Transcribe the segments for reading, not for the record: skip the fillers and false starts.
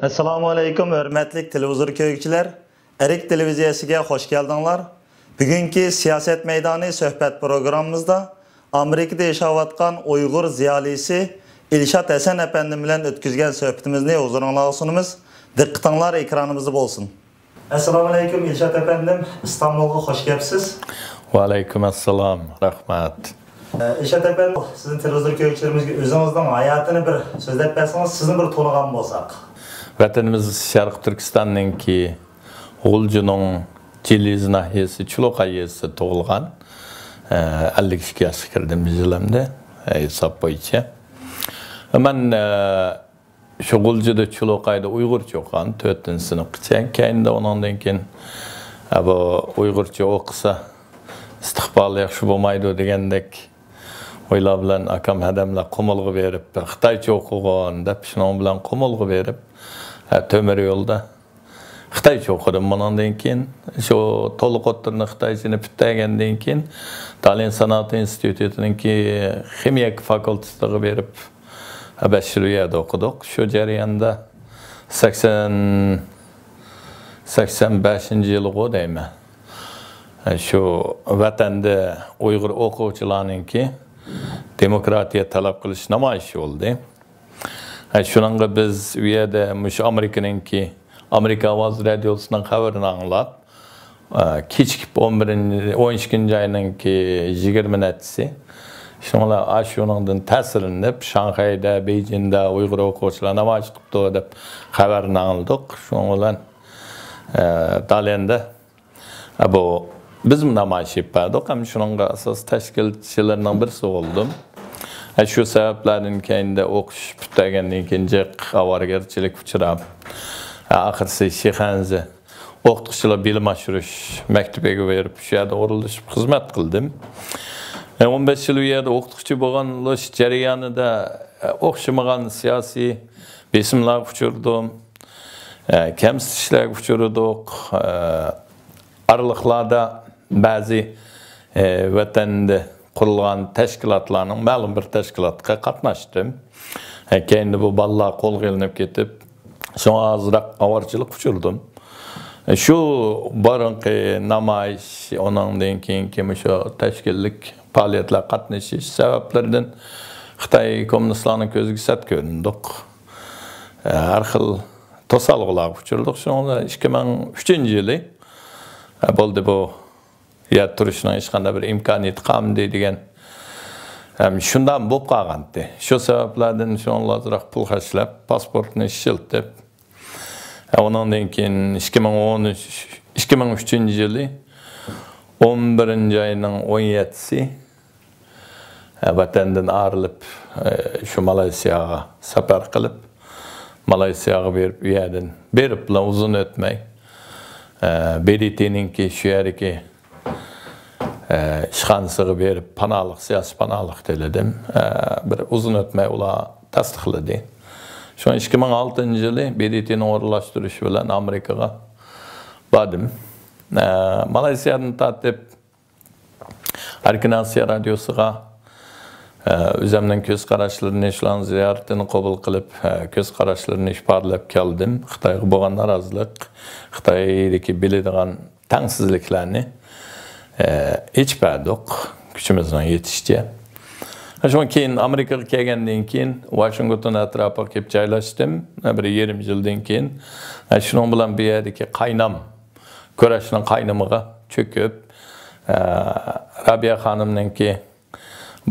Assalomu alaykum, hurmatli televizor ko'ruvchilar. Erik televiziyasiga xush keldinglar. Bugungi siyoset maydoni suhbat programmamizda Amerikada yashayotgan Uyg'ur ziyolisi İlşat Hasan efendi bilan o'tkazgan suhbatimizni huzuringizga sunamiz. Diqqatinglar ekranimizda bo'lsin. Assalomu alaykum İlşat efendim. İstanbulga xush kelibsiz. Va alaykum assalom. Rahmat. İlşat efendim, sizin televizor ko'ruvchilarimizga o'zingizning hayotini bir so'zlab bersangiz, sizni bir to'ligan bo'lsak. Vatanimiz Sharq Turkistonninki G'uljuning Jiliz nahiyasi Chuloqayesi tug'ilgan. 52 yoshga kirdim yillamda hisob bo'yicha. Men shu G'uljuda Chuloqayda Uyg'urcha o'qigan 4-sinfgacha. Keyinda ondan keyin bu Uyg'urcha o'qisa istiqbol yaxshi bo'lmaydi degandek o'ylab bilan akam hadamlar qumulg'i berib, Xitoycha o'qigan deb shuning bilan qumulg'i berib, temir yo'lda Xitoycha o'qidim. Bundan keyin shu to'liq o'tirni Xitoychani bitgandan keyin Tallinn san'at institutininki ximiya fakultetiga berib 5 yil yerda o'qidik. Shu jarayonda 85-yilga deyman. Şu vatanda Uyg'ur o'quvchilarninki demokratiya talab qilish namoyishi bo'ldi. Shuningga biz u yerda mush Amerika ovoz radiosining xabarini anglab, kechki 12-oyninki 20-natisi shunlar shuningdan ta'sirlanib Shanxayda, Beijingda Uyg'ur o'quvchilar namoyish qilibdi deb xabarni angladik. Shuning bilan Tallinnda bu biz namoyish etdik. Ham shuningga asos tashkilotchilarning birisi bo'ldim. Shu sabablardan keyinda o'qish bitgandan keyin xabargarchilik uchrab, oxirsi Shexanzi o'qituvchilar bilim oshirish maktabiga berib, shu yerda o'rinlashib xizmat qildim. 15 yil u yerda o'qituvchi bo'lgan jarayonida o'xshamagan siyosiy besimlarga uchirdim. Kamsitishlarga uchirdik. Aralıqlarda ba'zi vatanda qurilgan tashkilotlarning ma'lum bir tashkilotga qatnashdim. Keyin bu bolalar qo'lga ilinib ketib, so'ng ozroq avorchilik uchirdim. Shu borinqi namoyish, ondan keyin shu tashkillik faoliyatlar qatnashish sabablaridan Xitoy kommunistlarining ko'ziga sat ko'rindik. Har xil to'salg'ularga uchirdik. So'ng 2003-yili bo'ldi bu yer turishning hech qanday bir imkoniyati qolmadi degan. Shundan bo'lib qolgandi. Shu sabablardan shunlarga pul xarjlab, pasportni ishiltib, ondan keyin 2003-yili 11-oyning 17-si vatandan ayrilib shu Malayziyaga safar qilib, Malayziyaga berib, u yerdan berib bilan uzun o'tmay BDT'ninki shu yerdagi ishxonasiga berib siyosiy panohlik tiladim. Bir uzun o'tmay ular tasdiqladi. Shu 2006-yili BDT'ni o'rinlashtirish bilan Amerikaga bordim. Malayziyadan tortib Arkanasiya radiosiga o'zimning ko'z qarashlarini ishlan ziyoratini qabul qilib, ko'z qarashlarini ifodalab keldim. Xitoyga bo'lgan norozilik, Xitoydagi biladigan tangsizliklarni ichbadik, kuchimizning yetishicha. Shundan keyin Amerikaga kelgandan keyin Washington atrofiga kelib joylashdim. Bir 20 yildan keyin shuning bilan bu yerdagi kurashning qaynamiga cho'kib, Rabia xonimninki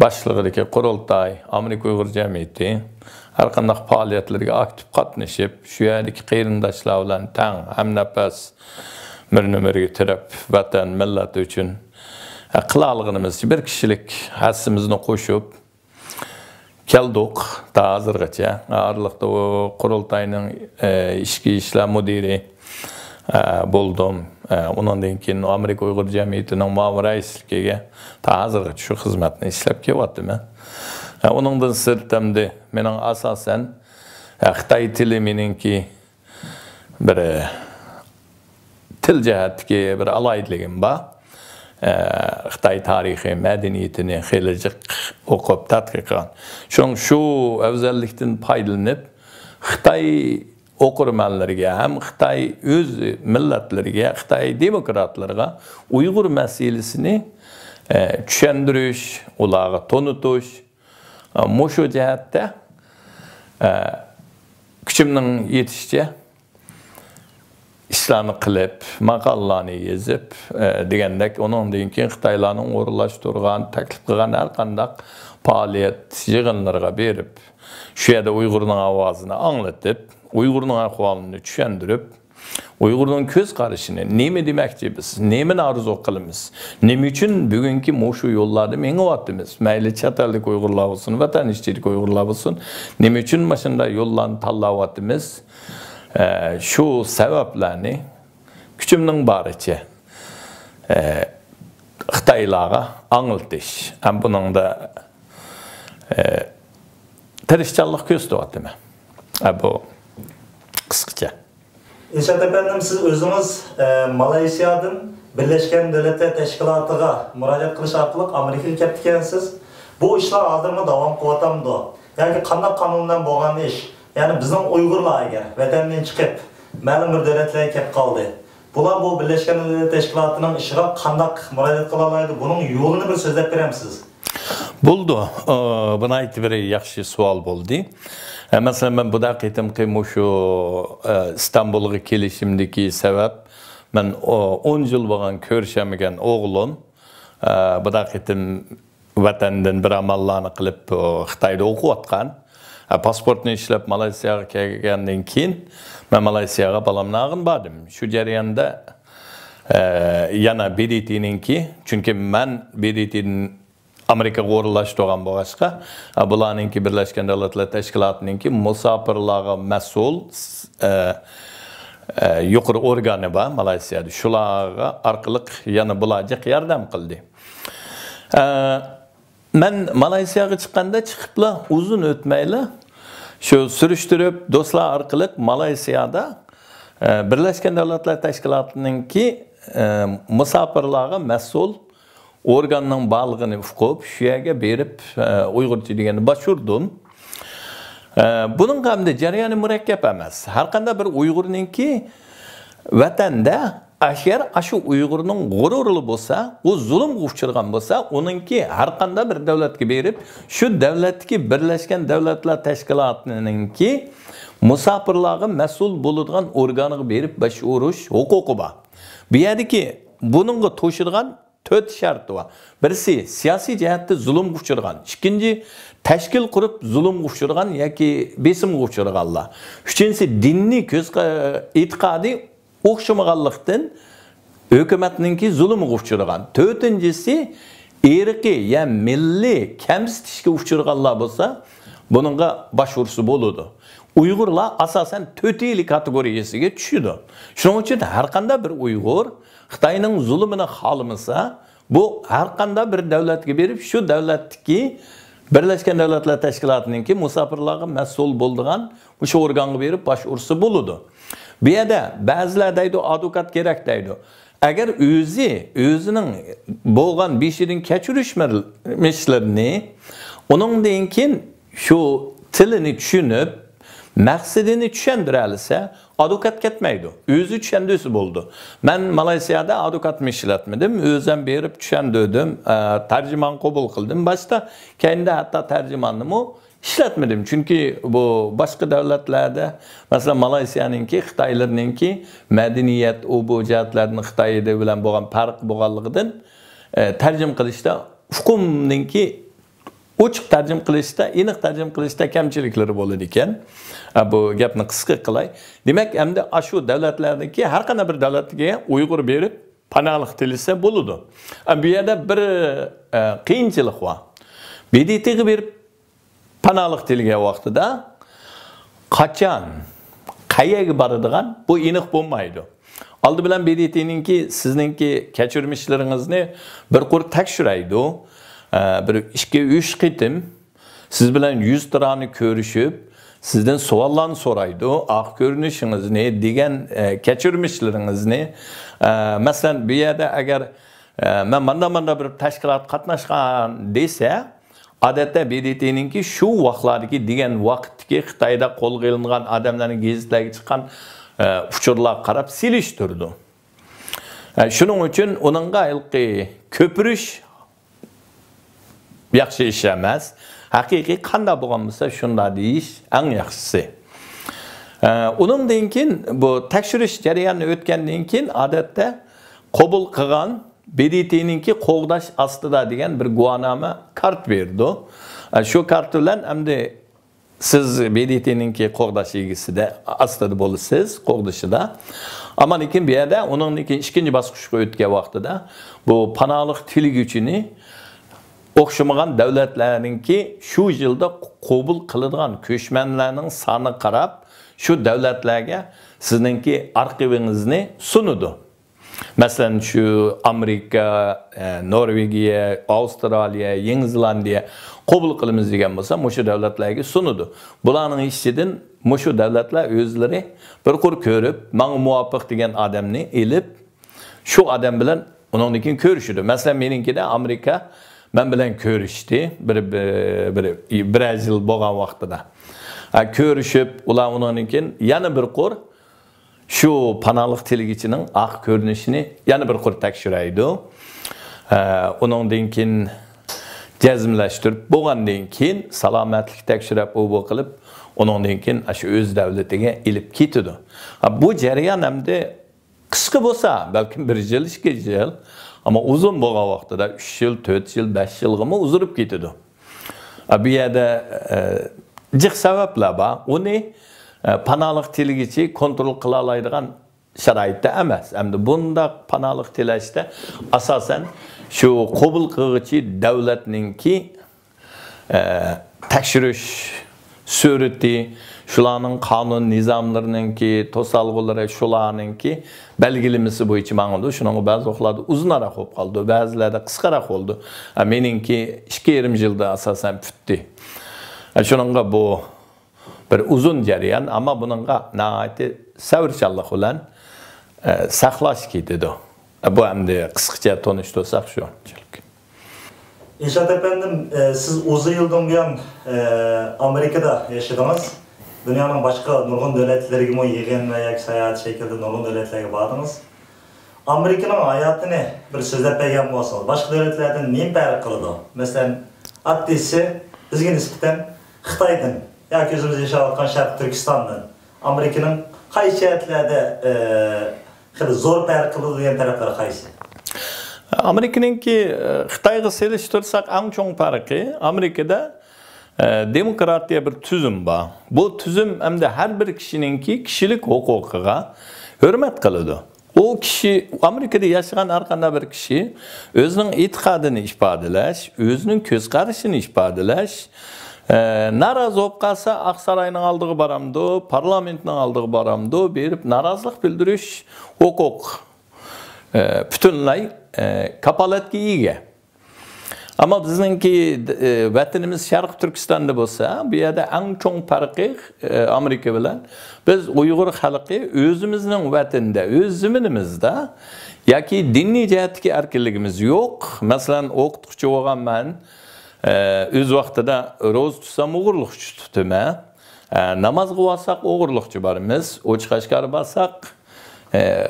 boshlig'idagi qurultoy, Amerika Uyg'ur jamiyati har qanday faoliyatlarga aktiv qatnashib, shu yerdagi qarindoshlar bilan tang hamnafas bir-biriga tirab, vatan, millat uchun qilalligimiz bir kishilik hassimizni qo'shib keldik ta hozirgacha. Araliqda qurultoyning ichki ishlar mudiri bo'ldim. Ondan keyin Amerika Uyg'ur jamiyatining muavin raisligiga ta hozirgacha shu xizmatni ishlab kelyapman. Ondan sirtamda mening asosan Xitoy tili meningki bir til jihatga bir aloyidligim bor. Xitoy tarixi, madaniyatini xelijiq o'qib tadqiq qilgan. Shu afzallikdan foydalanib Xitoy okurmanlarga ham Xitoy o'z millatlariga, Xitoy demokratlarga Uyg'ur masalasini tushuntirish, ularga tonutish, mushu jihatda kuchimning yetishicha ishlarni qilib, maqollarni yozib, degandek onundan keyin Xitoylarning o'rinlashtirgan, taklif qilgan har qanday faoliyat yig'inlarga berib, shu yerda Uyg'urning ovozini anglatib, Uyg'urning ahvolini tushuntirib, Uyg'urning ko'z qarashini, nima demoqchi biz, nimani orzu qilamiz, nima uchun bugungi mushu yo'llarda mengyapmiz, mayli chet ellik Uyg'urlar bo'lsin, vatan ichidagi Uyg'urlar bo'lsin, nima uchun mana shunday yo'llarni tanlayapmiz? Şu sebeplerini küçümün bariçe Xitaylarga anıltış. Hem bunun da tirişçilik gösterdi mi? Bu kısaca. İlşat efendim, siz özünüz Malaysiyadan Birleşken Devletler Teşkilatı'na müracaat kılış arkalık Amerika'ya ketkensiz. Bu işler hazır mı devam kıvatamdı? Yani qanday kanundan bo'lgan ish? Yani bizim Uygurlar eğer vatandan çıkıp ma'lum bir devletlerge kelib qoldi. Bular bu Birleşken Devletler Teşkilatı'nın işine qanday müracaat qila oladi? Bunun yo'lini bir so'zlab beremsiz? Bo'ldi. Buni aytib bir yaxshi savol bo'ldi. Masalan, men bu daqiqatimki shu İstanbulga kelishimdagi sabab, men 10 yil bo'lgan ko'rishamagan o'g'lim bu daqiqatim vatandan bir amallarni qilib Xitoyda o'qiyotgan. Pasportni ishlab Malaysiyaga kelgandan keyin men Malaysiyaga balamni olib bordim. Shu jarayonda yana BDT'ninki, chunki men BDT'ning Amerikaga o'rinlashtirgan bo'lg'achqa, bularninki Birlashgan Davlatlar Tashkilotininki musofirlarga mas'ul yuqori organi bor Malayziyada. Shularga orqali yana bularga yordam qildi. Men Malayziyaga chiqqanda chiqibla uzun o'tmayla shu surishtirib do'stlar orqali Malayziyada Birlashgan Davlatlar Tashkilotininki musofirlarga mas'ul organning balg'ini uqib, shu yerga berib Uyg'urcha degani bashurdim. Buning hamda jarayoni murakkab emas. Har qanday bir Uyg'urninki vatanda agar shu Uyg'urning g'ururli bo'lsa, u zulmga uchragan bo'lsa, uningki har qanday bir davlatga berib, shu davlatdagi Birlashgan Davlatlar Tashkilotininki musofirlarga mas'ul bo'ladigan organiga berib bashurish huquqi bor. Bu yerdagi buningga to'shirgan 4 şart var. Birisi siyasi cihatta zulüm uçurgan. İkinci teşkil kurup zulüm uçurgan yoki besim uçurganlar. Üçüncüsü dinni köz itiqadi o'xshamaganlikdan hukumatninki zulüm uçurgan. Dördüncüsü irqi ya milli kamsitishga uchirganlar bo'lsa, buningga başvurusu bo'ladi. Uyg'urlar asosan 4 kategoriyasiga tushadi. Shuning uchun har qanday bir Uyg'ur Xitoyning zulmini xohlamasa, bu har qanday bir davlatga berib, shu davlatdagi Birlashgan Davlatlar Tashkilotininki musofirlarga mas'ul bo'lgan o'sha organga berib başvurusu bo'ladi. Bu yerda ba'zilar deydi, advokat kerak deydi. Agar o'zining bo'lgan beshirin kechirishlarni uningdan keyin shu tilini tushunib, maqsadini tushundira olsa, advokat ketmaydi. O'zi tushundisi bo'ldi. Men Malayziyada advokat ishlatmadim, o'zim berib tushundirdim, tarjimon qabul qildim. Boshqa keyinda hatto tarjimonimni ishlatmadim. Chunki bu boshqa davlatlarda, masalan Malayziyaninki, Xitoylarninki madaniyat, bu jihatlarning Xitoyda bilan bo'lgan farq bo'lganligidan tarjim qilishda hukumninki ochiq tarjim qilishda, aniq tarjim qilishda kamchiliklari bo'ladi ekan. Bu gapni qisqa qilay. Demak, endi shu davlatlardagi har qanday bir davlatga Uyg'ur berib panohlik tilisa bo'ladi. Bu yerda bir qiyinchilik bor. BDTga berib panohlik tilgan vaqtida qachon qayerga boradigan bu aniq bo'lmaydi. Oldi bilan BDTninki sizningki kechirmishlaringizni bir qur tekshiraydi. Bir 2-3 qitim siz bilan 100 tirani ko'rishib, sizdan savollarni so'raydi, ko'rinishingizni, degan kechirmishlaringizni. Masalan, bu yerda agar men manda bir tashkilot qatnashgan desa, odatda BDT'ninki shu vaqtlardagi degan vaqtdagi Xitoyda qo'lga ilingan odamlarning gazetlarga chiqqan uchurlarga qarab selishtirdi. Shuning uchun uningga ilqi ko'pirish yaxshi ish emas. Haqiqiy qanday bo'lgan bo'lsa shunda deyish eng yaxshisi. Uningdan keyin bu tekshirish jarayonini o'tgandan keyin odatda qabul qilgan BDT'ninki qo'g'dash ostida degan bir guvohnoma kart berdi. Shu kart bilan endi siz BDT'ninki qo'g'dash egisida ostida bo'lasiz, qo'g'dashida. Ammo lekin bu yerda uningdan keyin ikkinchi bosqichga o'tgan vaqtida bu panohlik tiligüchini o'xshamagan davlatlarningki shu yilda qabul qilingan ko'chmanlarning soni qarab shu davlatlarga sizningki arxivingizni sunudi. Masalan shu Amerika, Norvegiya, Avstraliya, Yangi Zelandiya qabul qilamiz degan bo'lsa, o'sha davlatlarga sunudi. Bularning ichidan o'sha davlatlar o'zlari bir qur ko'rib, menga muvofiq degan odamni elib, shu odam bilan undan keyin ko'rishdi. Masalan, meninkida Amerika men bilan ko'rishdi, bir yil bo'lgan vaqtida. Ko'rishib, ular undan keyin yana bir qur shu panohlik tiligichining aq ko'rinishini yana bir qur tekshiraydi. Undan keyin jazmlashtirib bo'lgandan keyin salomatlik tekshirib bu qilib, undan keyin shu o'z davlatiga elib ketdi. Bu jarayon hamda qisqa bo'lsa, balki 1 yil, 2 yil, ama uzun bo'lgan vaqtida 3 yil, 4 yil, 5 yilga uzurib ketdi. Bu yerda jiq sabablar bor. Uni panohlik tiligichi kontrol qila oladigan sharoitda emas. Endi bunda panohlik tilashda asosan shu qabul qiluvchi davlatningki tekshirish surati, shularning qonun nizomlarininki, to'salg'ulari shularninki belgilimasi bo'yicha ma'lumdi. Shuning ba'zi vaqtlarda uzunroq bo'lib qoldi, ba'zilarda qisqaroq bo'ldi. Meningki 2,5 yilda asosan bitdi. Shuningga bu bir uzun jarayon, ammo buningga nihoyatda savrchanlik bilan saqlash ketdi. Bu endi qisqacha tanishtirsak shunchalik. İnşaat efendim, siz uzun yıldan buyon Amerika'da yaşadınız. Dünyanın başka nurgun devletlerine yığın veya seyahat şekilde nurgun devletlerine bardınız. Amerika'nın hayatını bir sözde peygamber olsanız, başka devletlerden neyin farkı kıldı? Mesela addisi bizge nispeten Xitay'dan, ya gözümüz yaşayan Şarkı Türkistan'dan, Amerika'nın kaysi şeritlerde zor farkı kıldı diyen tarafları kaysi? Amerika'nınki Xitayga selishtirsak eng cho'ng farqi, Amerikada demokratiya bir tuzum bor. Bu tuzum hamda har bir kishiningki kishilik huquqiga hurmat qiladi. O kishi Amerikada yashagan har qanday bir kishi o'zining e'tiqodini ifodalash, o'zining ko'z qarashini ifodalash, norozi bo'lib qolsa Aqsaroyning oldiga boramdi, parlamentning oldiga boramdi, berib norozilik bildirish huquq butunlay kapolatga ega. Ama bizningki vatanimiz Sharq Turkistonda bo'lsa, bu yerda eng cho'ng farqi Amerika bilan biz Uyg'ur xalqi o'zimizning vatanida, o'z zaminimizda yoki diniy jihatdagi erkinligimiz yo'q. Masalan, o'qituvchi bo'lganman, o'z vaqtida ro'za tutsam o'g'irlikchi tutaman, namoz qilsak o'g'irlikchi borimiz, O'chqashgar borsak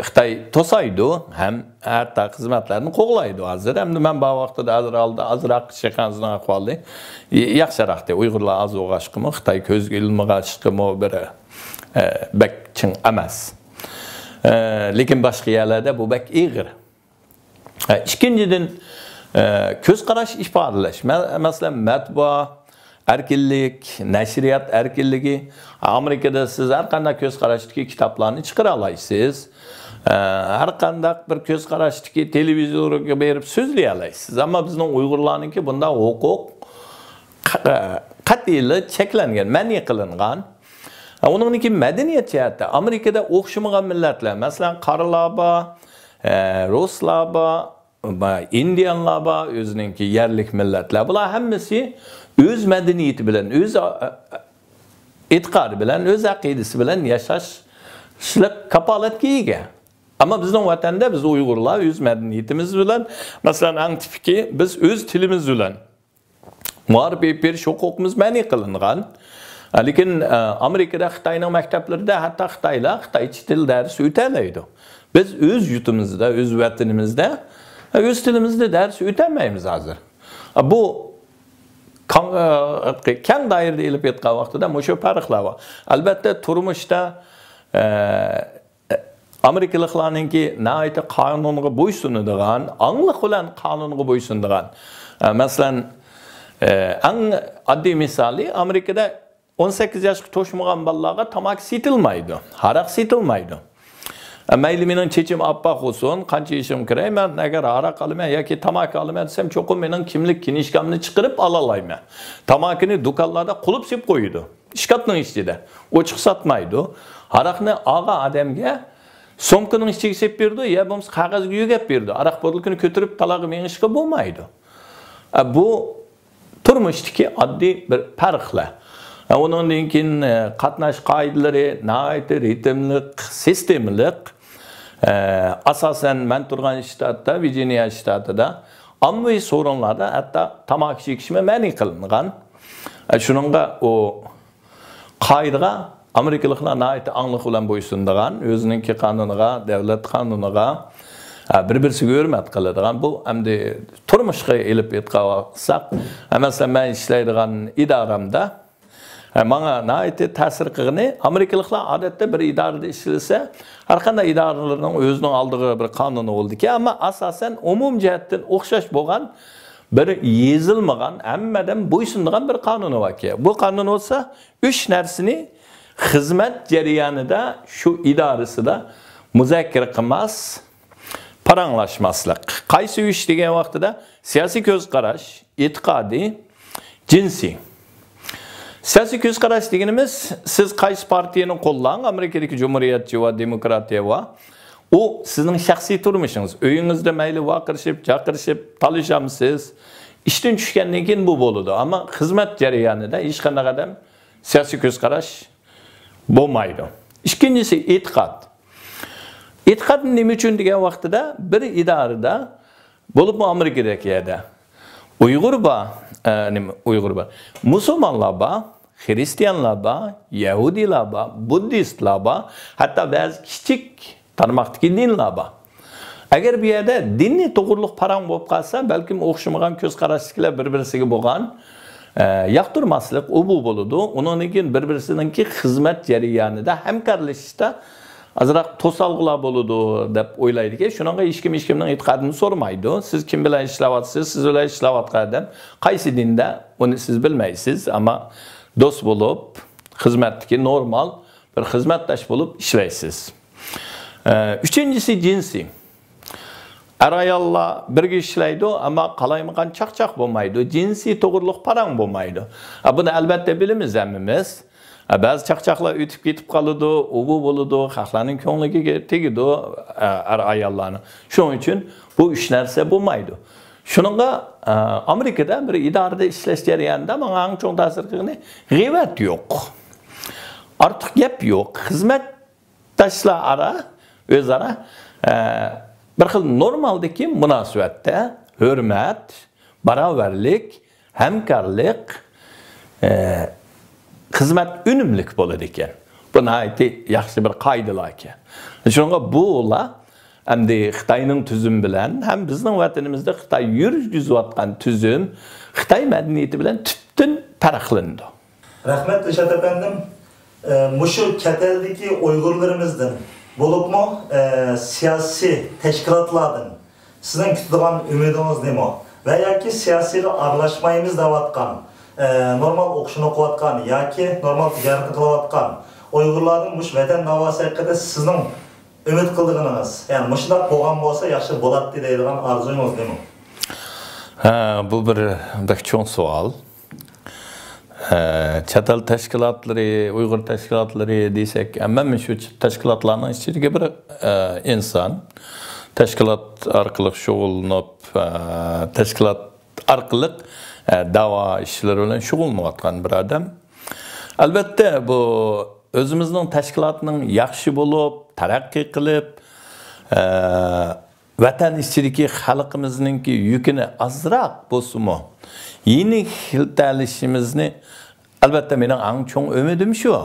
Xitoy to'saydi, ham hatta xizmatlarni qo'g'laydi hozir. Endi men bu vaqtda azroq shaqanizning ahvoli yaxshiroqda. Uyg'urlar az o'g'ashqimi, Xitoy ko'zga ilmag'ashqimi bir bak chin emas. Lekin boshqa yerlarda bu bak ig'ir. Ikkinchidan ko'z qarash ifodalash. Masalan, matbaa erkinlik, nashriyat erkinligi. Amerikada siz har qanday ko'z qarashdagi kitoblarni chiqara olasiz. Har qanday bir ko'z qarashdagi televizorga berib so'zlay olasiz. Ammo bizning Uyg'urlarningki bunda huquq qat'iy cheklangan, ma'ni qilingan. Uningki madaniyat jihatda Amerikada o'xshamagan millatlar, masalan, qarilar bor, ruslar bor, indianlar bor, o'zininki yerlik millatlar. Bular hammasi o'z madaniyati bilan, o'z e'tiqodi bilan, o'z aqidasi bilan yashashlik kapolatga ega. Ammo bizning vatanda biz Uyg'urlar o'z madaniyatimiz bilan, masalan, eng tipiki biz o'z tilimiz bilan muharebe berish huquqimiz ma'ni qilingan. Lekin Amerikada Xitoyning maktablarida hatto Xitoylar Xitoycha til darsi o'talaydi. Biz o'z yutumizda, o'z vatanimizda o'z tilimizda dars o'tamaymiz hozir. Bu keng doirada elib etgan vaqtida o'sha farqlar bor. Albatta turmushda Amerikaliklarningki nayta qonunga bo'ysunadigan, аңлық bilan qonunga bo'ysunadigan. Masalan, eng oddiy misoli Amerikada 18 yoshga to'shmagan bolalarga tamaki setilmaydi, haraq setilmaydi. Mayli mening chechim oppoq bo'lsin, qancha yeshim kerak, men agar haraq olaman yoki tamaki olaman desam, cho'qim mening kimlik kinishkamni chiqarib ola olmayman. Tamakini do'konlarda qulib sep qo'ydi. Ishkapning ichida. Ochiq sotmaydi. Haraqni olgan odamga somkaning ichiga sep berdi, ya bo'lmasa qog'ozga yugab berdi. Araq botilkini ko'tarib talog'i mengishga bo'lmaydi. Bu turmushdagi oddiy bir farqlar. Ondan keyin qatnash qoidalari nihoyat ritmlik, sistemlik. Asosan men turgan shtatda, Virginia shtatida ommaviy so'rinlarda hatto tamaki chekishga ma'ni qilingan. Shuningga o qoidaga Amerikaliklar nihoyat аңлық bilan bo'ysunadigan, o'zining qonuniga, davlat qonuniga bir-birisiga hurmat qiladigan. Bu hamda turmushga elib etgan vaqtsa, masalan men ishlaydigan idoramda Bana nəhayət təsir qılğını Amerikalıqlar adətdə bir idarədə işləyirsə, hər qanday idarələrin özünün aldığı bir qanunu oldu ki, amma asasən umum cəhətdən oxşaş bolğan bir yazılmagan, hammadan boysunduğan bir qanunu var ki, bu qanun olsa 3 nərsini xizmət cərəyanında şu idarəsində müzakirə qılmaz, paranlaşmazlıq. Qaysı 3 degan vaqtida siyasi göz qaraş, etiqadi, cinsi. Siyasi göz qarash deganimiz, siz qaysi partiyani qo'llang, Amerikadagi Cumhuriyetçi va demokratiya va u sizning shaxsiy turmushingiz. Uyingizda mayli vaqirishib, chaqirishib, tanishamsiz. Ishdan tushgandan keyin bu bo'ladi, ammo xizmat jarayonida hech qanday odam siyosiy ko'z qarash bo'lmaydi. Ikkinchisi e'tiqod. E'tiqod nima uchun degan vaqtida bir idorada bo'lib Amerikadagi yerda Uyg'ur bor, musulmonlar bor, Hristiyanlar bor, Yahudilar bor, Buddistlar bor, hatto ba'zi kichik tarmoqdagi dinlar bor. Agar bu yerda dinni to'g'riliq parang bo'lib qolsa, balkim o'xshamagan ko'z qarashliklar bir-birisiga bo'lgan, yoqtirmaslik u bu bo'ladi. Undan keyin bir-birisininki xizmat jarayonida hamkorlashishda azroq to'salg'ular bo'ladi deb o'ylaydiki, shunga hech kimning e'tiqodini so'ramaydi. Siz kim bilan ishlayapsiz, siz bilan ishlayotgan odam qaysi dinda, uni siz bilmaysiz, ammo do'st bo'lib, xizmatdagi normal bir xizmatdosh bo'lib ishlaysiz. Uchinchisi jinsi. Ayollar birga ishlaydi, ammo qalaymagan chaqchaq bo'lmaydi. Jinsiy to'g'riliq parang bo'lmaydi. Buni albatta bilamiz hammamiz. Ba'zi chaqchaqlar o'tib ketib qoladi, u bu bo'ladi, xalqlarning ko'ngliga tegadi ayollarni. Shuning uchun bu uch narsa bo'lmaydi. Shuningga Amerikada bir idorada ishlash jarayonida menga eng chong ta'sir qilgani g'iybat yo'q. Ortiq gap yo'q. Xizmatdoshlar ara o'zaro bir xil normaldagi munosabatda hurmat, barobarlik, hamkorlik, xizmat unumlik bo'ladi ekan. Bu nihoyat yaxshi bir qoidalar ekan. Shunga bu ular hamda Xitoyning tuzumi bilan ham bizning vatanimizda Xitoy yurgizayotgan tuzum Xitoy madaniyati bilan tubdan farqlandi. Rahmat Dilshod efendim. Mushu Kataldagi Uyg'urlarimizdan bo'libmi siyosiy tashkilotlardan sizning kutadigan umidingiz nima? Va yoki siyosiyga aralashmaymiz deyotgan normal o'qishni o'qiyotgan yoki normal tijorat qilayotgan Uyg'urlarning mush vatan da'vosi haqida sizning umid qildigingiz, ya'ni mushundaq bo'lgan bo'lsa yaxshi bo'ladi deydigan orzungiz nima? Bu bir cho'ng savol. Chet el tashkilotlari, Uyg'ur tashkilotlari desak, men shu tashkilotlarning ichidagi bir inson tashkilot orqali shug'ullanib, tashkilot orqali da'vo ishlari bilan shug'ullanayotgan bir odam. Albatta bu o'zimizning tashkilotning yaxshi bo'lib, taraqqiy qilib, vatan ichidagi xalqimizning yukini azroq bo'lsa-mu, yeni hiltalishimizni albatta mening eng cho'ng ümidim shu.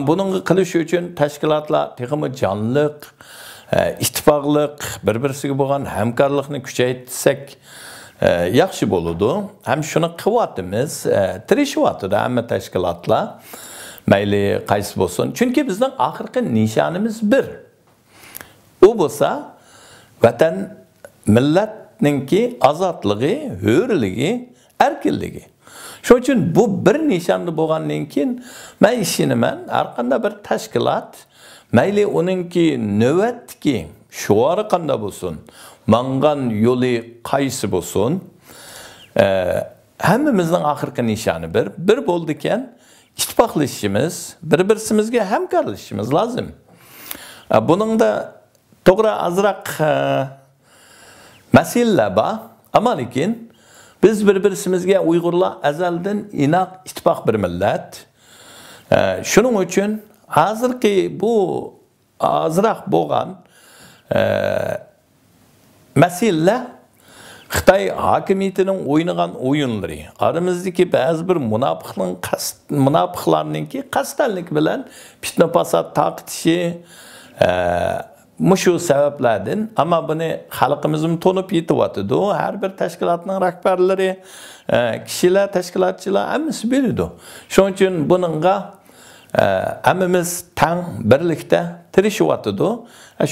Bunun qilish uchun tashkilotlar texmi jonliq, ittifoqliq, bir-birisiga bo'lgan hamkorlikni kuchaytirsak yaxshi bo'ladi. Ham shuni qilyapmiz, tirishyapti hamma tashkilotlar. Mayli qaysi bo'lsin. Chunki bizning oxirgi nishonimiz bir. U bo'lsa vatan millatninki ozodligi, hurligi, erkinligi. Shuning uchun bu bir nishonni bo'lgandan keyin men ishinaman, har qanday bir tashkilot mayli uningki navbatki shuari qanday bo'lsin, mangan yo'li qaysi bo'lsin, hammamizning oxirgi nishoni bir bo'ldi ekan, ittifoqlashishimiz, bir-birimizga hamkorlashishimiz lozim. Buningda to'g'ri azroq masalalar bor, ammo lekin biz bir-birimizga Uyg'urlar azaldan inoq ittifoq bir millat. Shuning uchun hozirgi bu azroq bo'lgan masalalar Xitoy hokimiyatining o'ynagan o'yinlari, aramizdagi ba'zi bir munofiqlarningki qasddanlik bilan fitna fasod taqitishi mushu sabablardan, ammo buni xalqimizim to'nib yetyapti. Har bir tashkilotning rahbarlari, kishilar, tashkilotchilar hammasi biladi. Shuning uchun buningga hammamiz tang birlikda tirishyapti.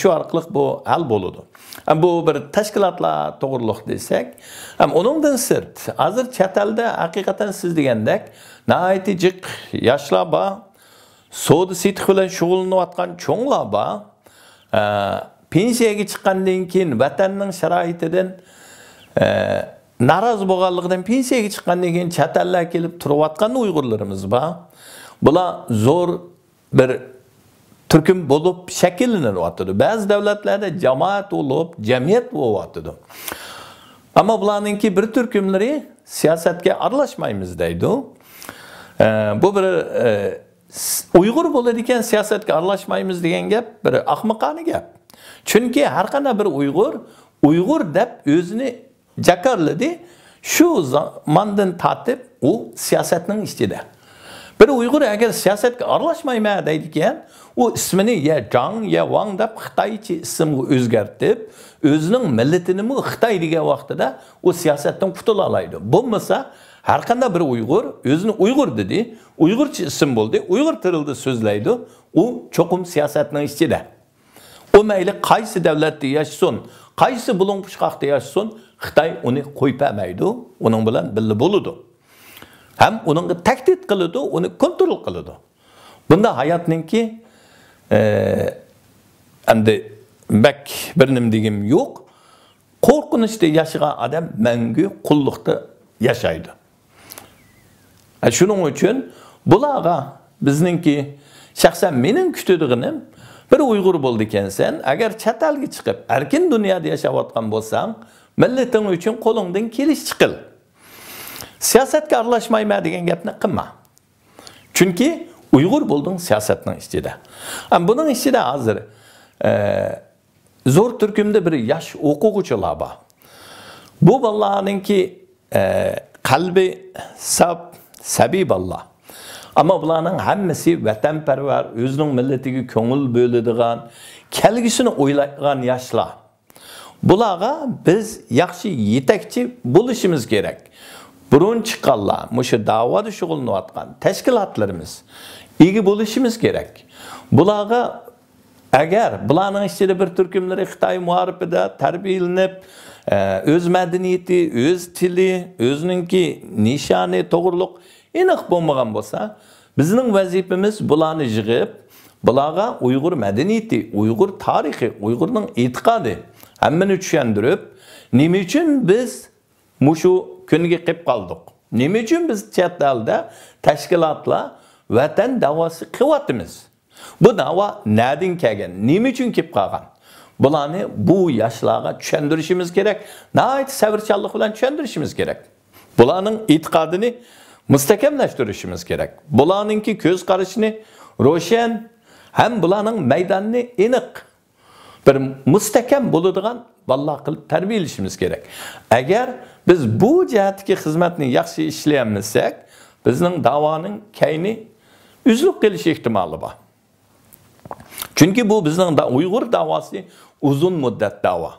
Shu orqali bu hal bo'ladi. Bu bir tashkilotlar to'g'riliq desak, uningdan sirt, hozir chet elda haqiqatan siz degandek, nihoyatda jiq yoshlar bor, savdo setiq bilan shug'ullanayotgan cho'nglar bor. Pensiyaga chiqqandan keyin vatanning sharoitidan narozi bo'lganligidan pensiyaga chiqqandan keyin chet ellarga kelib turayotgan Uyg'urlarimiz bor. Bular zo'r bir turkum bo'lib shakllanyapti. Ba'zi davlatlarda jamoat bo'lib, jamiyat bo'lyapti. Ammo bularningki bir turkumlari siyosatga aralashmaymiz deydi. Bu bir Uyg'ur bo'ladi ekan siyosatga aralashmaymiz degan gap bir ahmoqona gap. Chunki har qanday bir Uyg'ur deb o'zini jakarladi, shu zamondan tortib u siyosatning ichida. Bir Uyg'ur agar siyosatga aralashmayman deydi ekan, u ismini ya Zhang ya Wang deb Xitoycha ismga o'zgartirib, o'zining millatini Xitoy degan vaqtida u siyosatdan qutula oladi. Bo'lmasa har qanday bir Uyg'ur o'zini Uyg'ur dedi, Uyg'urcha ism bo'ldi, Uyg'ur tilida so'zlaydi, u cho'qim siyosatning ichida. O mayli qaysi davlatda yashasin, qaysi bulung'ushqoqda yashasin, Xitoy uni qo'ypamaydi, uning bilan birga bo'ladi. Ham uningga tahdid qiladi, uni kontrol qiladi. Bunda hayotninki endi bak bir nim degim yo'q. Qo'rqinchda yashagan odam mangu qulluqda yashaydi. Shuning uchun bularga bizningki shaxsan mening kutadiganim bir Uyg'ur bo'ldi ekansan, agar chet elga chiqib, erkin dunyoda yashayotgan bo'lsang, millating uchun qo'lingdan kelish chiqil. Siyosatga aralashmayman degan gapni qilma. Chunki Uyg'ur bo'lding siyosatning ichida. Buning ichida hozir zo'r turkumda bir yosh o'quvchilar bor. Bu bolalarningki qalbi sabiy bolalar. Ammo bularning hammasi vatanparvar, o'zining millatiga ko'ngil bo'ladigan, kelgusini o'ylaydigan yoshlar. Bularga biz yaxshi yetakchi bo'lishimiz kerak. Burun chiqqanlar, mushu da'voda shug'ullanayotgan tashkilotlarimiz ega bo'lishimiz kerak. Bularga agar bularning ichida bir turkumlari Xitoy muharibida tarbiyalanib, o'z madaniyati, o'z tili, o'zininki nishoni to'g'riliq aniq bo'lmagan bo'lsa, bizning vazifamiz bularni yig'ib, bularga Uyg'ur madaniyati, Uyg'ur tarixi, Uyg'urning e'tiqodi hammani tushuntirib, nima uchun biz mushu kunga qilib qoldik? Nima uchun biz chet elda tashkilotlar vatan da'vosi qilyapmiz? Bu da'vo nadin kelgan? Nima uchun kelib qolgan? Bularni bu yoshlarga tushuntirishimiz kerak. Nihoyat sabrchanlik bilan tushuntirishimiz kerak. Bularning e'tiqodini mustahkamlashtirishimiz kerak. Bularningki ko'z qarashini ro'shan, ham bularning maydonini aniq bir mustahkam bo'ladigan ballar qilib tarbiyalashimiz kerak. Agar biz bu jihatdagi xizmatni yaxshi ishlayolmasak, bizning da'voning kayni uzilib qolish ehtimoli bor. Chunki bu bizning Uyg'ur da'vosi uzun muddat da'vo.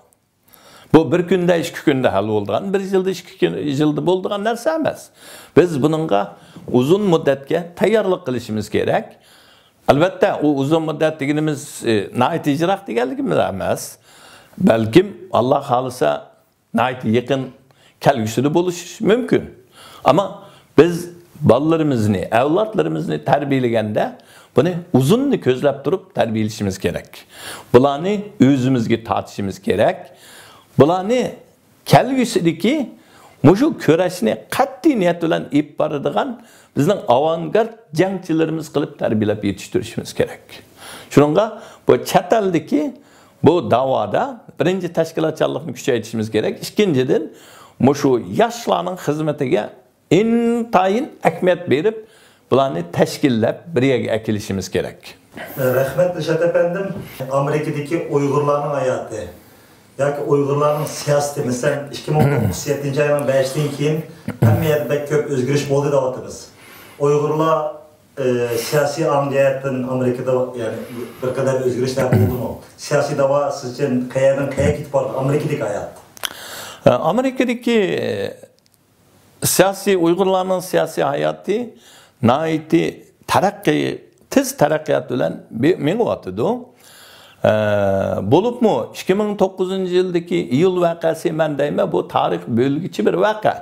Bu bir kunda, 2 kunda hal bo'lgan, 1 yilda, 2 yilda bo'lgan narsa emas. Biz buningga uzun muddatga tayyorlik qilishimiz kerak. Albatta, u uzun muddat deganimiz nayt ijroq deganligimiz emas. Balkim Alloh xolisa nayt yaqin kelgusida bo'lishi mumkin. Ammo biz bolalarimizni, avlodlarimizni tarbiyalaganda buni uzunni ko'zlab turib tarbiyalashimiz kerak. Bularni o'zimizga tortishimiz kerak. Bularni kelgusidagi mushu kurashni qat'iy niyat bilan ib boradigan bizning avangard jangchilarimiz qilib tarbiyalab yetishtirishimiz kerak. Shuningga bu chet eldagi bu da'voda birinchi tashkilotchilikni kuchaytirishimiz kerak. Ikkinchidan mushu yoshlarning xizmatiga intayin ahamiyat berib, bularni tashkillab bir yerga akilishimiz kerak. Rahmat Dilshod efendim. Amerikadagi Uyg'urlarning hayoti yoki Uyg'urlarning siyosati, masalan 2007-yilning 5-dan keyin hamma yerda ko'p o'zgarish bo'ldi deyapmiz. Uyg'urlar siyosiy amniyatdan Amerikada yani bir qadar o'zgarishlar bo'ldimi? Siyosiy da'vo siz uchun qayerdan qayerga ketib bordi Amerikadagi hayot? Amerikadagi siyosiy Uyg'urlarning siyosiy hayoti naiti tez taraqqiyot bilan mengyapti. Bo'libmi 2009-yildagi iyul voqeasi men deyman, bu tarix bo'lgichi bir voqea.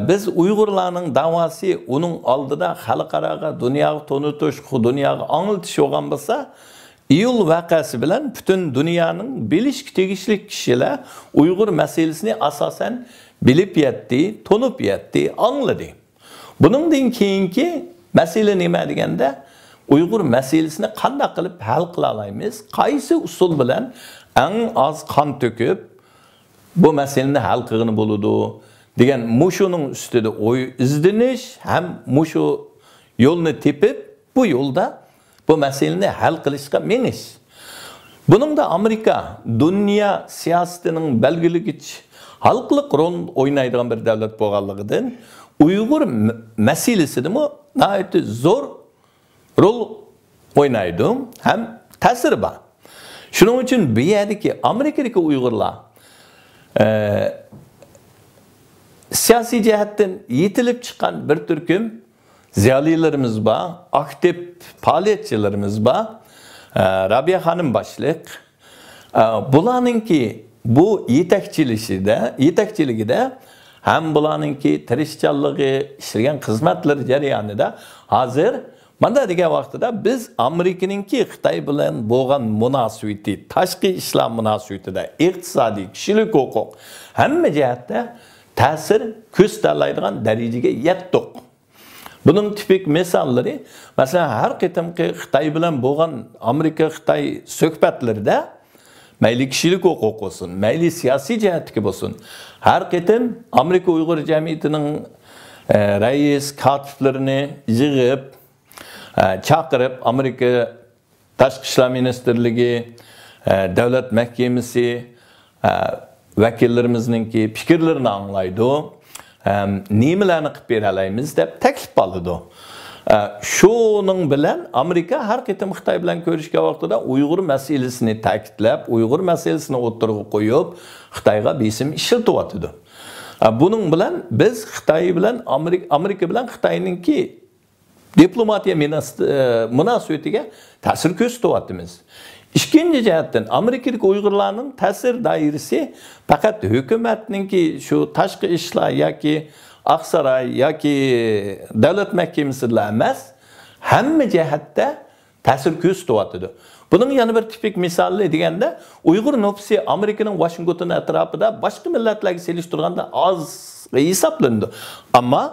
Biz Uyg'urlarning da'vosi uning oldida xalqaro dunyoga tonutish, dunyoga anglatish bo'lgan bo'lsa, iyul voqeasi bilan butun dunyoning bilishga tegishli kishilar Uyg'ur masalasini asosan bilib yetdi, tonib yetdi, angladi. Buningdan keyingi masala nima deganda, Uyg'ur masalasini qanday qilib hal qila olamiz? Qaysi usul bilan eng az qon to'kib bu masalani hal qilgani bo'ladi degan mushuning ustida o'y izdinish ham mushu yo'lni tepib, bu yo'lda bu masalani hal qilishga menish. Buningda Amerika dunyo siyosatining belgiligich xalqlik rol o'ynaydigan bir davlat bo'lganligidan Uyg'ur masalasidimi nihoyatda zo'r rol o'ynaydi ham ta'siri bor. Shuning uchun bu yerdagi Amerikadagi Uyg'urlar siyosiy jihatdan yetilib chiqqan bir turkum ziyolilarimiz bor, aktiv faoliyatchilarimiz bor. Rabiya xonim boshliq. Bularningki bu yetakchiligida ham bularningki tirishchanligi, ishlagan xizmatlar jarayonida hozir mana degan vaqtida biz Amerikaningki Xitoy bilan bo'lgan munosabati, tashqi ishlar munosabatida, iqtisodiy, kishilik huquq hamma jihatda ta'sir ko'rsatiladigan darajaga yetdik. Buning tipik misollari, masalan, har qitimki Xitoy bilan bo'lgan Amerika-Xitoy suhbatlarida mayli kishilik huquq bo'lsin, mayli siyosiy jihatga bo'lsin, har qitim Amerika Uyg'ur jamiyatining rais katiblarini yig'ib chaqirib, Amerika Tashqi ishlar ministrligi, davlat mahkamasi vakillarimizninki fikrlarini anglaydi, nimalarni qilib bera olamiz deb taklif qildi. Shuning bilan Amerika har qitim Xitoy bilan ko'rishgan vaqtida Uyg'ur masalasini ta'kidlab, Uyg'ur masalasini o'tirg'i qo'yib, Xitoyga besim ishlatyapti. Buning bilan biz Xitoy bilan Amerika bilan Xitoyninki diplomatiya munosabatiga ta'sir ko'rsatyapmiz. Ikkinchi jihatdan Amerikalik Uyg'urlarning ta'sir doirasi faqat hukumatninki shu tashqi ishlar yoki Aqsaray yoki davlat mahkamasida emas, hamma jihatda ta'sir ko'rsatyapti. Buning yana bir tipik misoli deganda, Uyg'ur nüfusi Amerikaning Washington atrofida boshqa millatlarga selishtirganda az hisoblandi. Ammo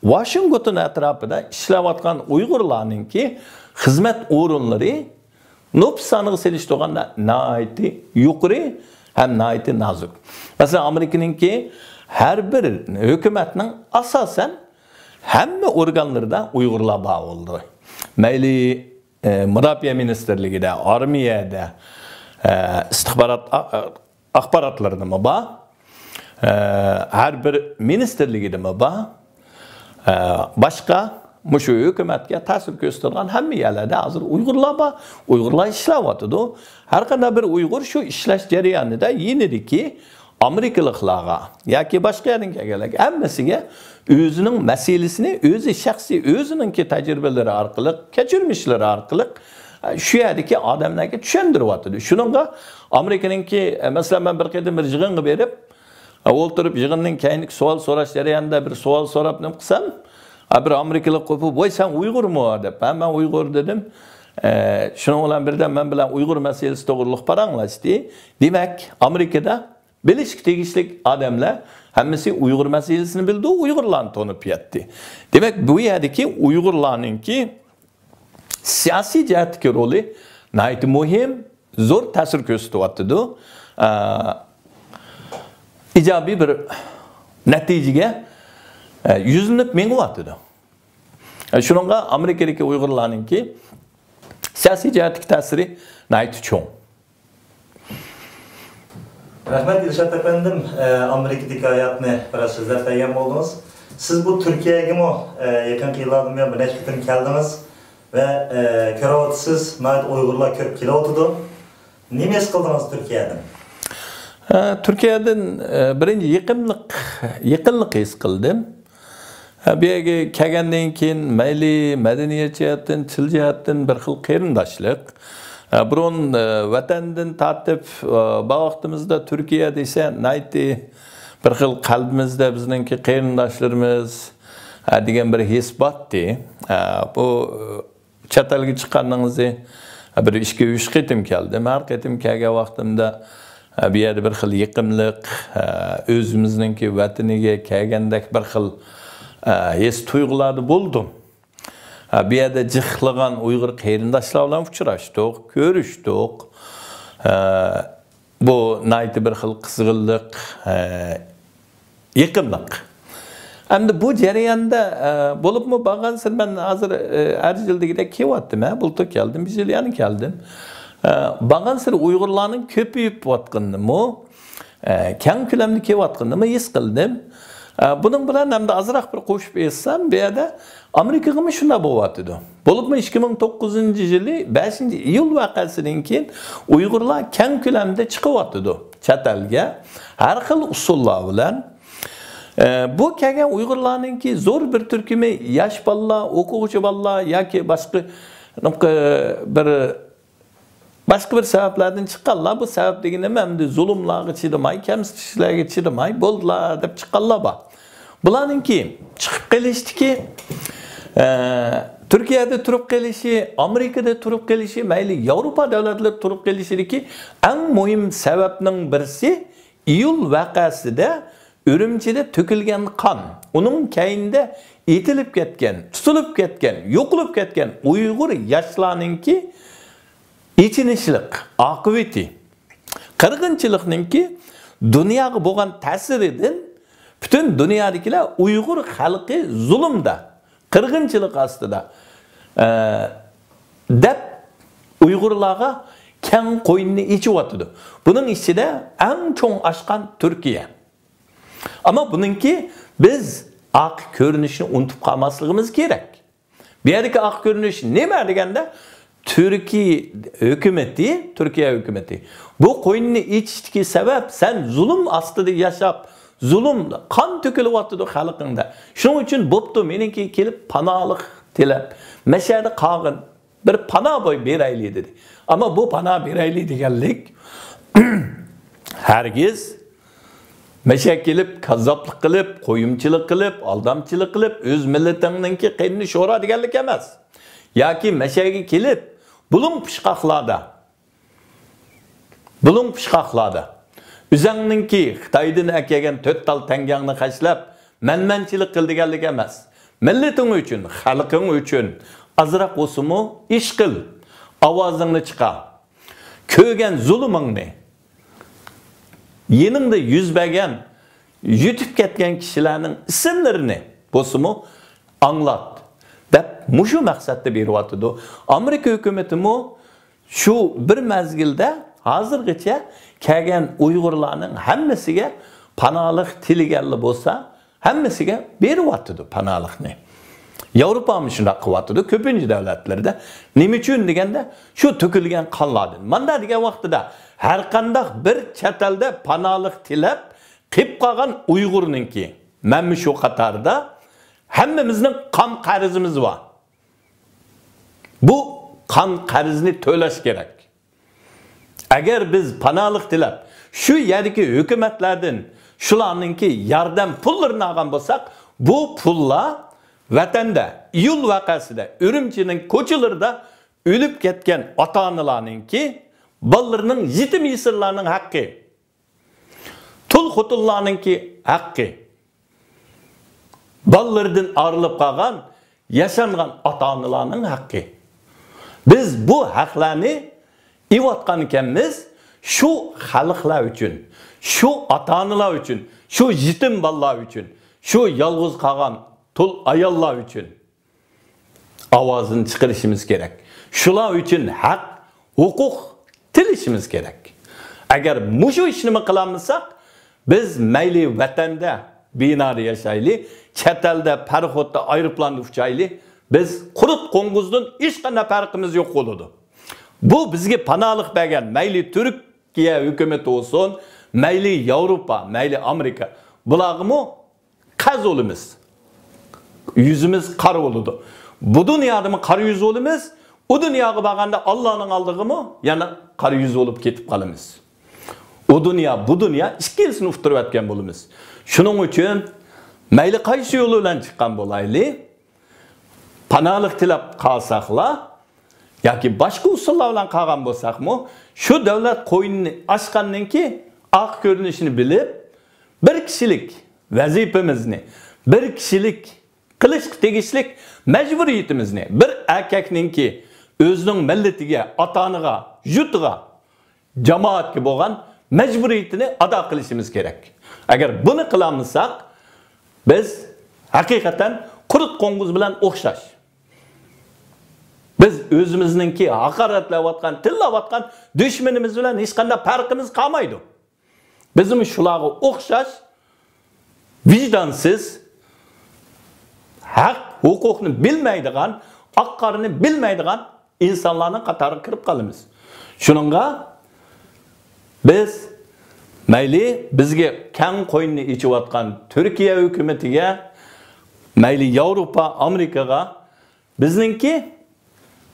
Washington atrofida ishlayotgan Uyg'urlarningki xizmat o'rinlari nüfus soniga selishtirganda nihoyatda yuqori ham nihoyatda nozik. Masalan, Amerikaningki har bir hukumatning asosan hamma organlarida Uyg'urlar bor bo'ldi. Mayli mudofaa ministrligida, armiyada, istixborot axborotlarida bor. Har bir ministerligida bor. Boshqa mushu hukumatga ta'sir ko'rsatgan hamma yerlarda hozir Uyg'urlar bor. Uyg'urlar ishlayotdi. Har qanday bir Uyg'ur shu ishlash jarayonida yenidiki Amerikaliklarga yoki boshqa yerdan kelganlar hammasiga o'zining masalasini, o'zi shaxsiy o'zininki tajribalari orqali, kechirmishlari orqali shu yerdagi odamlarga tushuntiryapti. Shuningga Amerikaninki masalan men bir qadim bir yig'inga berib, o'ltirib yig'inning keyingi savol so'rash jarayonida bir savol so'rab nima qilsam, bir Amerikalik qo'yib, "Voy sen Uyg'urmi?" deb. Men Uyg'ur dedim. Shuning bilan birdan men bilan Uyg'ur masalasi to'g'riliq paranglashdi. Demak, Amerikada bilishga tegishli odamlar hammasi Uyg'ur masalasini bildi, Uyg'urlarni tanib yetdi. Demak, bu yerdagi Uyg'urlarningki siyosiy jihatdagi roli nihoyat muhim, zo'r ta'sir ko'rsatyapti. Ijobiy bir natijaga yüzünüp mengyapti. Shuningga Amerikadagi Uyg'urlarningki siyosiy jihatdagi ta'siri nihoyat cho'ng. Rahmat Dilshod efendim, Amerikadagi hayotni biroz so'zlab bergan bo'ldingiz. Siz bu Turkiyaga yaqin yillardan buyon bir necha qatim keldingiz va ko'ryapsiz, nihoyat Uyg'urlar ko'p kelyapti. Nima his qildingiz Turkiyadan? Turkiyadan birinchi yaqinlik his qildim. Bu yerga kelgandan keyin mayli madaniyat jihatdan, til jihatdan bir xil qarindoshlik. Burun vatandan tortib vaqtimizda Turkiya desa, nayti bir xil qalbimizda bizningki qarindoshlarimiz degan bir his botdi. Bu chet elga chiqqaningizda bir ishga 3 qatim keldim. Har qatim kelgan vaqtimda bu yerda bir xil yiqimliq, o'zimizningki vataniga kelgandek bir xil his tuyg'ularda bo'ldim. Bu yerda jixlagan Uyg'ur qarindoshlar bilan uchrashdik, ko'rishdik. Bu nihoyat bir xil qizg'inlik, yiqimliq. Endi bu jarayonda bo'libmi bo'lgansin men hozir har yildagidek kelyaptim, bultur keldim, bir yil yana keldim. Bağansır Uyg'urlarning ko'payib yotganini, keng ko'lamda kelayotganini his qildim. Buning bilan hamda azroq bir qo'shib etsam, bu yerda Amerikaga shunday bo'lyapti. Bo'libmi 2009-yili 5-iyul voqeasidan keyin Uyg'urlar keng ko'lamda chiqyapti chet elga har xil usullar bilan. Bu kelgan Uyg'urlarningki zo'r bir turkumi yosh bolalar, o'quvchi bolalar yoki boshqa bir sebeplerden çıkarlar. Bu sebep degeni hem de zulümlerge çidamay, kemsizliklerge çidamay, boldular dep çıkarlar ba. Bularninki çıkıp gelişti ki Türkiye'de turup gelişi, Amerika'da turup gelişi, mayli Avrupa devletleri turup gelişideki en mühim sebepnin birisi iyul vakasida Ürümçide tökülgen kan, onun keyinde itilip ketken, tutulup ketken, yokulup ketken Uygur yaşlarınki İçinişlik, akıbeti, qirg'inchilikninki dunyoga bo'lgan ta'siridan bütün dunyodikilar Uyg'ur xalqi zulmda, qirg'inchilik ostida deb Uyg'urlarga keng qo'yinni ichyapti. Buning ichida eng cho'ng oshgan Turkiya. Ama buningki biz aq ko'rinishini unutib qolmasligimiz kerak. Bu yerdagi aq ko'rinish nima deganda Türkiye hükümeti. Bu qo'yinni ichishga sebep sen zulm ostida yashab, zulm qon to'kilyapti xalqingda. Shuning uchun bo'pti meniki kelib panolik tilab, mashada qog'in bir panoh boy berayli dedi. Ama bu panoh berayli deganlik hargiz mashak kelib kazzoblik qilib, qo'yimchilik qilib, aldamchilik qilib, o'z millatingninki qinni sho'ra deganlik emas. Yoki mashagi kelib bulun pishqaqlarda. Üzəngninki Xitaydan əkelgan 4 tal tangangni qashlab, manmanchilik qildiganlik emas. Millating uchun, xalqing uchun azroq o'simi ish qil. Ovozingni chiqar. Ko'rgan zulmingni, yeningda yuz bergan, yutib ketgan kishilarning ismlarini bo'simi anglat. Deb mushu maqsadda beryapti. Amerika hukumati shu bir mezgilda hozirgacha kelgan Uyg'urlarning hammasiga panolik tiliganli bo'lsa, hammasiga beryapti panolikni. Yevropa mı shunday qilyapti, ko'pincha davlatlarda. Nima uchun deganda, shu to'kilgan qonlardan. Mana degan vaqtida har qanday bir chet elda panolik tilab qilib qolgan Uyg'urninki, mana shu qatorda hammamizning qon qarzimiz bor. Bu qon qarzni to'lash kerak. Agar biz panolik tilab shu yerdagi hukumatlardan shularninki yordam pullarini olgan bo'lsak, bu pullar vatanda, iyul vaqasida, Urumchining ko'chalarida o'lib ketgan ota-onalarninki, bolalarning yetim yesirlarning haqqi. Tul xotullarninki haqqi. Bolalardan ayrılib qolgan, yashangan ota-onalarning haqqi. Biz bu haqlarni ivatgan ekanmiz, shu xalqlar uchun, shu ota-onalar uchun, shu yetim bolalar uchun, shu yolg'iz qolgan tul ayollar uchun ovozini chiqarishimiz kerak. Shular uchun haq, huquq tilishimiz kerak. Agar mushu ishni qilamisak, biz mayli vatanda binada yashayli, chet elda parxodda aeroplanda uchayli, biz qurut qo'ng'izdan hech qanday farqimiz yo'q bo'ladi. Bu bizga panolik bergan mayli Turkiya hukumati bo'lsin, mayli Yevropa, mayli Amerika, bularga qaz olimiz. Yüzümüz qara oldu. Bu dünyada mı qara yüz olimiz? O dünyaya bakanda Allah'ın aldığı mı? Yani qara yüz olup ketip qalımız. O dünya, bu dünya ikkilisini ufturib etken bolumuz. Şunun için mayli qaysi yolu bilan chiqqan bo'layli, panolik tilab qalsaqla yoki boshqa usullar bilan qolgan bo'lsaqmi, shu davlat qo'ynini ochgandan keyin oq ko'rinishini bilib, bir kishilik vazifamizni, bir kishilik qilish tegishlik majburiyatimizni bir erkakninki o'zining millatiga, ota-onaga, yurtiga, jamoatga bo'lgan majburiyatini ado qilishimiz kerak. Agar buni qilamisak, biz haqiqatan qurut qo'ng'iz bilan o'xshash. Biz o'zimizninki haqoratlayotgan, tillayotgan dushmanimiz bilan hech qanday farqimiz qolmaydi. Bizim shularga o'xshash vijdonsiz, haq, huquqni bilmaydigan, haqqarini bilmaydigan insonlarning qatoriga kirib qolamiz. Shuningga biz mayli bizga kang qo'ynini ichayotgan Turkiya hukumatiga, mayli Yevropa, Amerikaga bizningki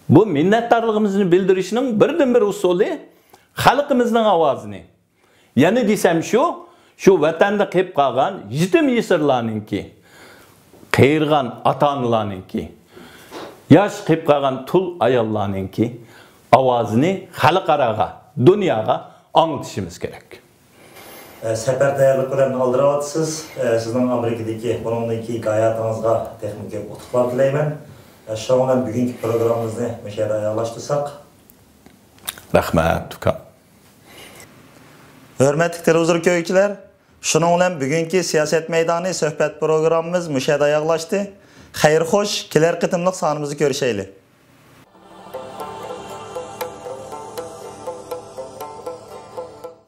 bu minnatdorligimizni bildirishning birdan-bir usuli xalqimizning ovozini. Yana desam shu vatanda qilib qolgan yetim yesirlarninki, qiyirgan ota-onalarninki, yosh qilib qolgan tul ayollarninki ovozini xalqaraga, dunyoga anglitishimiz kerak. Sefer tayyorliklarini aldıravatsız. Sizin Amerika'daki, bununki hayatınızga texnik utuklar dileymen. Şu an bugünkü programımızı müşahede ayarlaştırsak. Rahmat. Hürmetli televizyon köyükçüler, şunun bilen bugünkü siyaset meydanı söhbet programımız müşahede ayarlaştı. Hayır hoş, kiler kıtımlık sahnımızı görüşeyle.